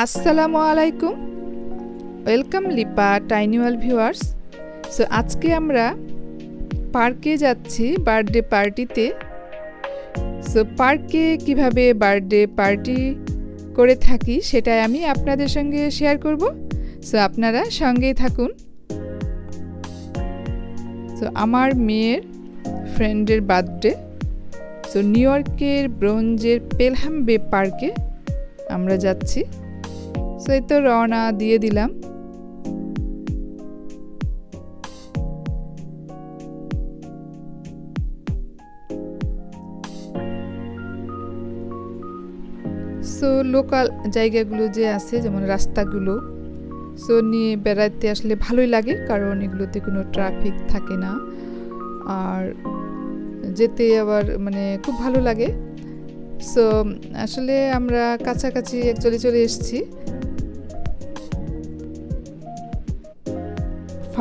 আসসালামু আলাইকুম, welcome Lipa tiny world viewers. So আজকে আমরা পার্কে যাচ্ছি বার্থডে পার্টিতে। সো পার্কে কিভাবে বার্থডে পার্টি করে থাকি সেটাই আমি আপনাদের সঙ্গে শেয়ার করব। সো আপনারা সঙ্গেই থাকুন। সো আমার মেয়ের ফ্রেন্ডের বার্থডে। সো নিউ ইয়র্কের ব্রোঞ্জের পেলহাম বে পার্কে আমরা যাচ্ছি। সো এই তো রওনা দিয়ে দিলাম। সো লোকাল জায়গাগুলো যে আছে, যেমন রাস্তাগুলো, সো নিয়ে বেড়াতে আসলে ভালোই লাগে, কারণ এগুলোতে কোনো ট্রাফিক থাকে না, আর যেতে আবার খুব ভালো লাগে। সো আসলে আমরা কাছাকাছি অ্যাকচুয়ালি চলে এসেছি।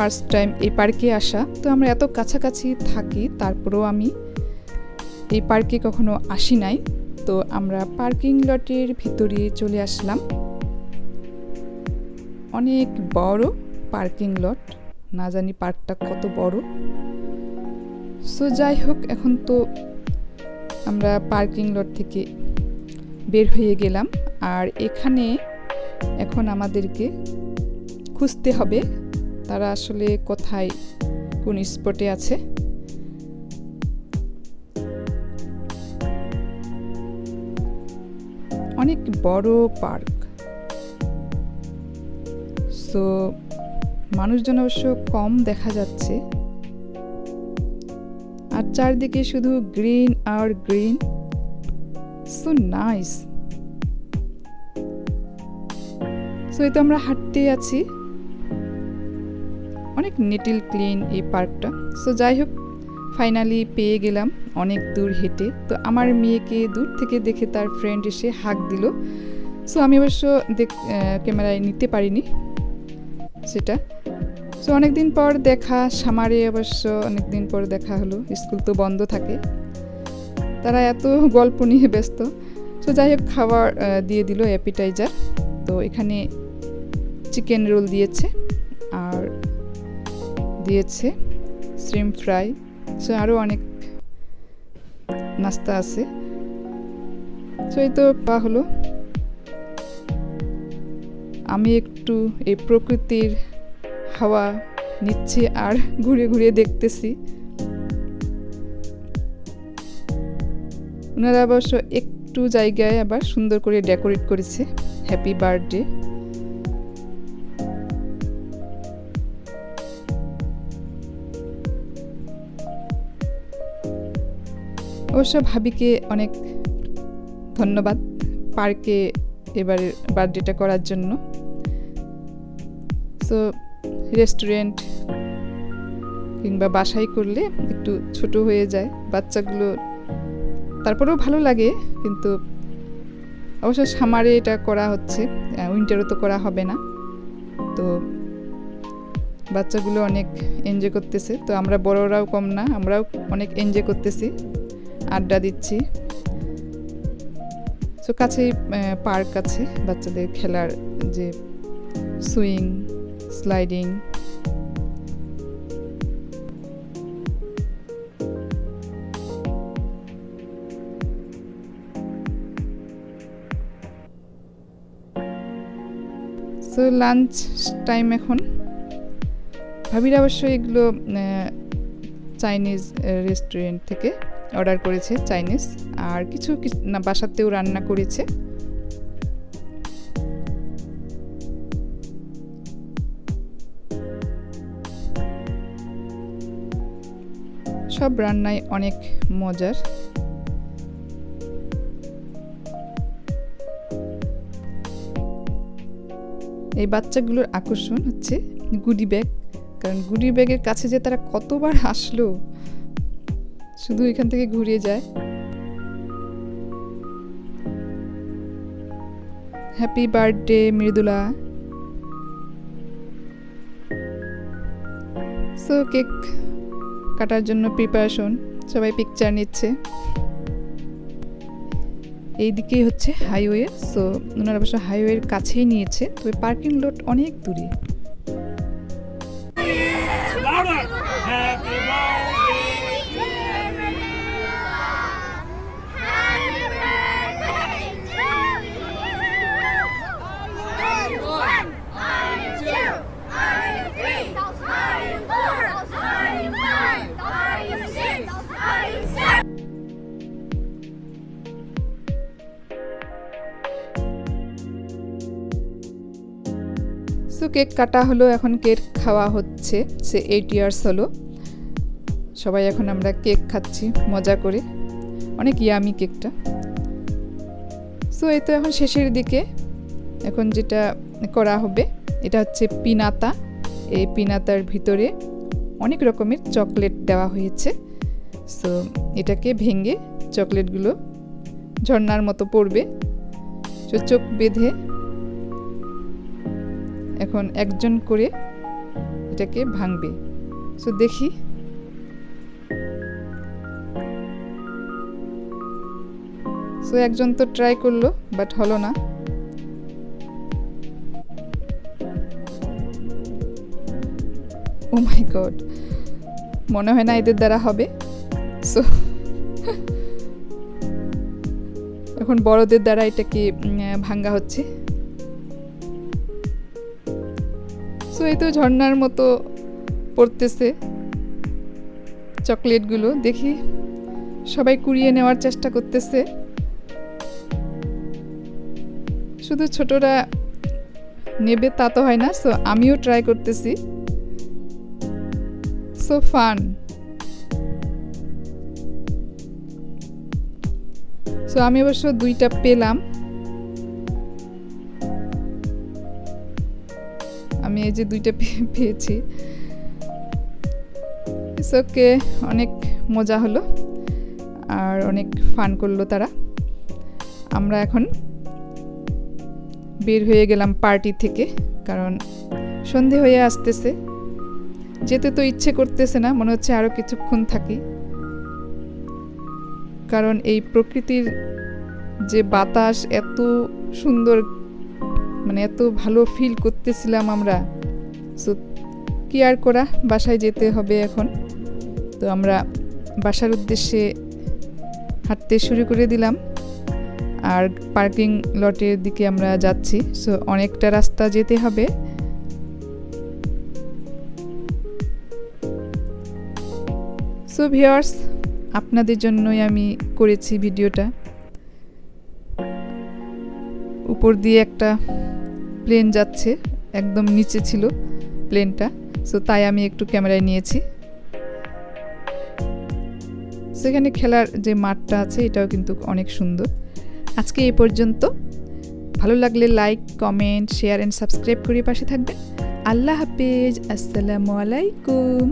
ফার্স্ট টাইম এই পার্কে আসা, তো আমরা এত কাছাকাছি থাকি তারপরেও আমি এই পার্কে কখনো আসি নাই। তো আমরা পার্কিং লটের ভিতরে চলে আসলাম। অনেক বড় পার্কিং লট, না জানি পার্কটা কত বড়। সো যাই হোক, এখন তো আমরা পার্কিং লট থেকে বের হয়ে গেলাম, আর এখানে এখন আমাদেরকে খুঁজতে হবে তারা আসলে কোথায়, কোন স্পটে আছে। অনেক বড় পার্ক। সো মানুষজন অবশ্য কম দেখা যাচ্ছে, আর চারদিকে শুধু গ্রিন আর গ্রিন। So nice. সো এই তো আমরা হাঁটতে আছি, অনেক নিটিল ক্লিন এই পার্কটা। সো যাই হোক, ফাইনালি পেয়ে গেলাম অনেক দূর হেঁটে। তো আমার মেয়েকে দূর থেকে দেখে তার ফ্রেন্ড এসে হাঁক দিল। সো আমি অবশ্য ক্যামেরায় নিতে পারিনি সেটা। সো অনেকদিন পর দেখা, সামারে অবশ্য অনেকদিন পর দেখা হলো, স্কুল তো বন্ধ থাকে, তারা এত গল্প নিয়ে ব্যস্ত। সো যাই হোক, খাবার দিয়ে দিল অ্যাপিটাইজার। তো এখানে চিকেন রোল দিয়েছে, আর দিয়েছে শ্রিম্প ফ্রাই। সো আরও অনেক নাস্তা আছে। সো এই তো পাওয়া হলো। আমি একটু এই প্রকৃতির হাওয়া নিচ্ছি আর ঘুরে ঘুরে দেখতেছি। ওনারা অবশ্য একটু জায়গায় আবার সুন্দর করে ডেকোরেট করেছে, হ্যাপি বার্থডে। অবশ্য ভাবিকে অনেক ধন্যবাদ পার্কে এবার বার্থডেটা করার জন্য। সো রেস্টুরেন্ট কিংবা বাসায় করলে একটু ছোট হয়ে যায় বাচ্চাগুলো, তারপরেও ভালো লাগে। কিন্তু অবশ্য সামারে এটা করা হচ্ছে, উইন্টারও তো করা হবে না। তো বাচ্চাগুলো অনেক এনজয় করতেছে, তো আমরা বড়রাও কম না, আমরাও অনেক এনজয় করতেছি, আড্ডা দিচ্ছি। সো কাছেই পার্ক আছে বাচ্চাদের খেলার, যে swing, sliding. So lunch time এখন। ভাবিরা অবশ্য এগুলো চাইনিজ রেস্টুরেন্ট থেকে অর্ডার করেছে, চাইনিজ, আর কিছু না বাসাতেও রান্না করেছে। সব রান্নাই অনেক মজার। এই বাচ্চাগুলোর আকর্ষণ হচ্ছে গুডি ব্যাগ, কারণ গুডি ব্যাগের কাছে যে তারা কতবার আসলো, শুধু এখান থেকে ঘুরে যায়। Happy birthday Mridula. So cake কাটার জন্য প্রিপারেশন, সবাই পিকচার নিচ্ছে। এইদিকেই হচ্ছে হাইওয়ে। সো ওনারা অবশ্য হাইওয়ের কাছেই নিয়েছে, তবে পার্কিং লট অনেক দূরে। সো কেক কাটা হলো, এখন কেক খাওয়া হচ্ছে। সে 8 ইয়ার্স হলো, সবাই এখন আমরা কেক খাচ্ছি মজা করে, অনেক ইয়ামি কেকটা। সো এই তো এখন শেষের দিকে, এখন যেটা করা হবে এটা হচ্ছে পিনাতা। এই পিনাতার ভিতরে অনেক রকমের চকলেট দেওয়া হয়েছে। সো এটাকে ভেঙে চকলেটগুলো ঝর্ণার মতো পড়বে। সো চোখ বেঁধে এখন একজন করে এটাকে ভাঙবে। সো দেখি, সো একজন তো ট্রাই করলো বাট হলো না। ও মাই গড, মনে হয় না এদের দ্বারা হবে। সো এখন বড়দের দ্বারা এটাকে ভাঙা হচ্ছে। সো এই তো ঝর্ণার মতো পড়তেছে চকলেটগুলো। দেখি, সবাই কুড়িয়ে নেওয়ার চেষ্টা করতেছে, শুধু ছোটরা নেবে তা তো হয় না। সো আমিও ট্রাই করতেছি। So fun. সো আমি অবশ্য 2টা পেলাম। আমি এই যে 2টা পেয়েছি। ওকে, অনেক মজা হলো আর অনেক ফান করলো তারা। আমরা এখন বের হয়ে গেলাম পার্টি থেকে, কারণ সন্ধে হয়ে আসতেছে। যেতে তো ইচ্ছে করতেছে না, মনে হচ্ছে আরও কিছুক্ষণ থাকি। কারণ এই প্রকৃতির যে বাতাস এত সুন্দর, মানে এত ভালো ফিল করতেছিলাম আমরা। সো কি আর করা, বাসায় যেতে হবে এখন। তো আমরা বাসার উদ্দেশ্যে হাঁটতে শুরু করে দিলাম, আর পার্কিং লটের দিকে আমরা যাচ্ছি। সো অনেকটা রাস্তা যেতে হবে। সো ভিউয়ার্স, আপনাদের জন্যই আমি করেছি ভিডিওটা। উপর দিয়ে একটা প্লেন যাচ্ছে, একদম নিচে ছিল প্লেনটা। সো তাই আমি একটু ক্যামেরায় নিয়েছি। সেখানে খেলার যে মাঠটা আছে এটাও কিন্তু অনেক সুন্দর। আজকে এই পর্যন্ত। ভালো লাগলে like, comment, share and subscribe করে পাশে থাকবেন। আল্লাহ হাফেজ, আসসালামু আলাইকুম।